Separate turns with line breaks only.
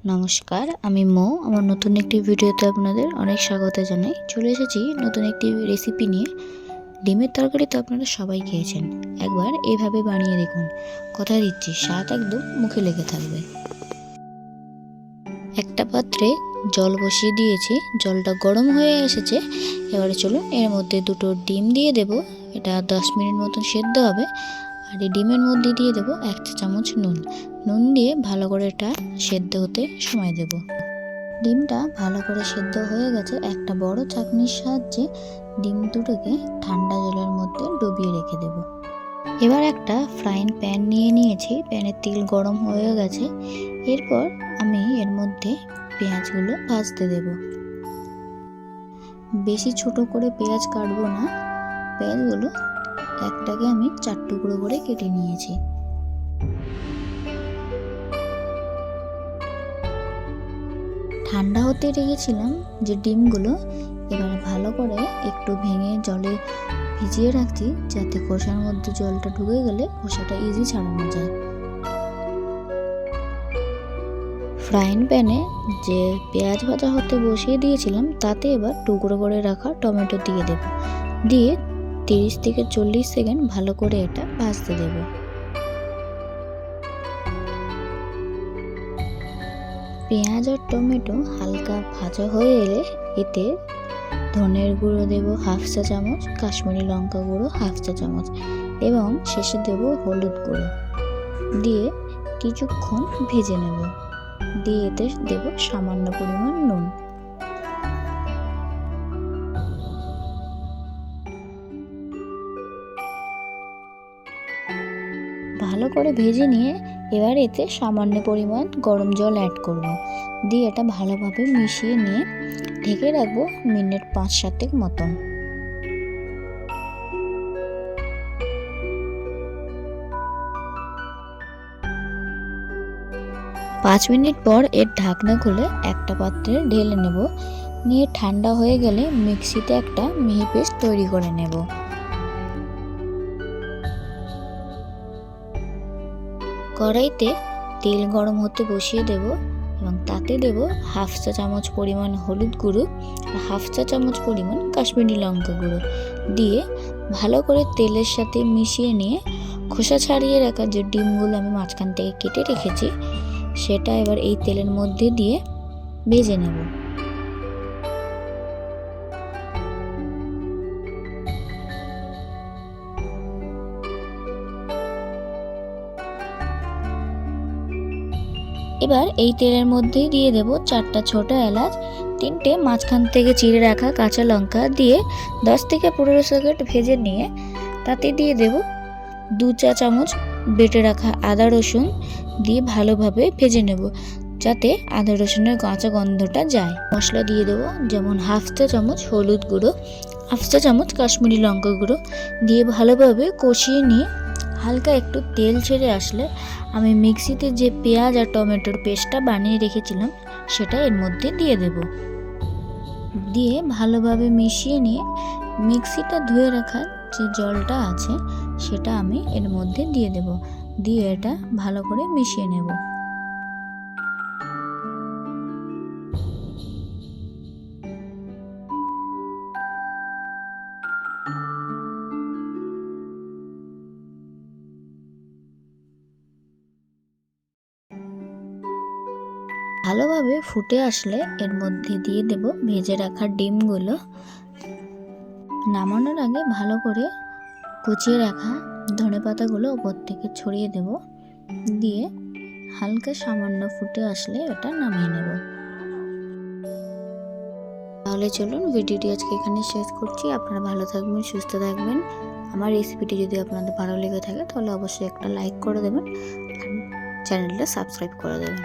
নমস্কার, আমি মো। আমার নতুন একটি ভিডিওতে আপনাদের অনেক স্বাগত জানাই। চলে এসেছি নতুন একটি রেসিপি নিয়ে। ডিমের তরকারি তো আপনারা সবাই খেয়েছেন, একবার এইভাবে বানিয়ে দেখুন। কথা দিচ্ছি, স্বাদ একদম মুখে লেগে থাকবে। একটা পাত্রে জল বসিয়ে দিয়েছি, জলটা গরম হয়ে এসেছে। এবারে চলুন এর মধ্যে দুটো ডিম দিয়ে দেব। এটা 10 মিনিট মতন সেদ্ধ হবে। আর এই ডিমের মধ্যে দিয়ে দেব 1 চা চামচ নুন দিয়ে ভালো করে এটা সেদ্ধ হতে সময় দেব। ডিমটা ভালো করে সেদ্ধ হয়ে গেছে। একটা বড় চাকনির সাহায্যে ডিম দুটোকে ঠান্ডা জলের মধ্যে ডুবিয়ে রেখে দেব। এবার একটা ফ্রাইং প্যান নিয়ে নিয়েছি, প্যানের তেল গরম হয়ে গেছে। এরপর আমি এর মধ্যে পেঁয়াজগুলো ভাজতে দেব। বেশি ছোট করে পেঁয়াজ কাটবো না, পেঁয়াজগুলো একটাকে আমি 4 টুকরো করে কেটে নিয়েছি। ঠান্ডা হতে রেখেছিলাম যে ডিমগুলো, এবার ভালো করে একটু ভেঙে জলে ভিজিয়ে রাখছি, যাতে খোসার মধ্যে জলটা ঢুকে গেলে খোসাটা ইজি ছাড়ানো যায়। ফ্রাইং প্যানে যে পেঁয়াজ ভাজা হতে বসিয়ে দিয়েছিলাম, তাতে এবার টুকরো করে রাখা টমেটো দিয়ে দেব। দিয়ে 30 থেকে 40 সেকেন্ড ভালো করে এটা ভাজতে দেব। পেঁয়াজ আর টমেটো হালকা ভাজা হয়ে এলে এতে ধনের গুঁড়ো দেব 1/2 চা চামচ, কাশ্মীরি লঙ্কা গুঁড়ো 1/2 চা চামচ এবং শেষে দেব হলুদ গুঁড়ো। দিয়ে কিছুক্ষণ ভেজে নেব। দিয়ে এতে দেব সামান্য পরিমাণ নুন। ভালো করে ভেজে নিয়ে এবার এতে সামান্য পরিমাণ গরম জল অ্যাড করব। দিয়ে এটা ভালোভাবে মিশিয়ে নিয়ে ঢেকে রাখবো মিনিট 5-7 মতন। পাঁচ মিনিট পর এর ঢাকনা খুলে একটা পাত্রে ঢেলে নেব। নিয়ে ঠান্ডা হয়ে গেলে মিক্সিতে একটা মিহি পেস্ট তৈরি করে নেব। কড়াইতে তেল গরম হতে বসিয়ে দেব এবং তাতে দেব 1/2 চা চামচ পরিমাণ হলুদ গুঁড়ো আর 1/2 চা চামচ পরিমাণ কাশ্মীরি লঙ্কা গুঁড়ো দিয়ে ভালো করে তেলের সাথে মিশিয়ে নিয়ে খোসা ছাড়িয়ে রাখা যে ডিমগুলো আমি মাঝখান থেকে কেটে রেখেছি, সেটা এবার এই তেলের মধ্যে দিয়ে ভেজে নেব। এবার এই তেলের মধ্যেই দিয়ে দেব 4টা ছোট এলাচ, 3টে মাঝখান থেকে চিড়ে রাখা কাঁচা লঙ্কা দিয়ে 10 থেকে 15 সেকেন্ড ভেজে নিয়ে তাতে দিয়ে দেব 2 চা চামচ বেটে রাখা আদা রসুন দিয়ে ভালোভাবে ভেজে নেব, যাতে আদা রসুনের কাঁচা গন্ধটা যায়। মশলা দিয়ে দেব, যেমন 1/2 চা চামচ হলুদ গুঁড়ো, 1/2 চা চামচ কাশ্মীরি লঙ্কা গুঁড়ো দিয়ে ভালোভাবে কষিয়ে নিয়ে হালকা একটু তেল ছেড়ে আসলে আমি মিক্সিতে যে পেঁয়াজ আর টমেটোর পেস্টটা বানিয়ে রেখেছিলাম সেটা এর মধ্যে দিয়ে দেব। দিয়ে ভালোভাবে মিশিয়ে নিয়ে মিক্সিটা ধুয়ে রাখা যে জলটা আছে সেটা আমি এর মধ্যে দিয়ে দেব। দিয়ে এটা ভালো করে মিশিয়ে নেব। ভালোভাবে ফুটে আসলে এর মধ্যে দিয়ে দেব ভেজে রাখা ডিমগুলো। নামানোর আগে ভালো করে কুচিয়ে রাখা ধনেপাতাগুলো ওপর থেকে ছড়িয়ে দেব। দিয়ে হালকা সামান্য ফুটে আসলে এটা নামিয়ে নেব। তাহলে চলুন ভিডিওটি আজকে এখানে শেষ করছি। আপনারা ভালো থাকবেন, সুস্থ থাকবেন। আমার রেসিপিটি যদি আপনাদের ভালো লেগে থাকে তাহলে অবশ্যই একটা লাইক করে দেবেন আর চ্যানেলটা সাবস্ক্রাইব করে দেবেন।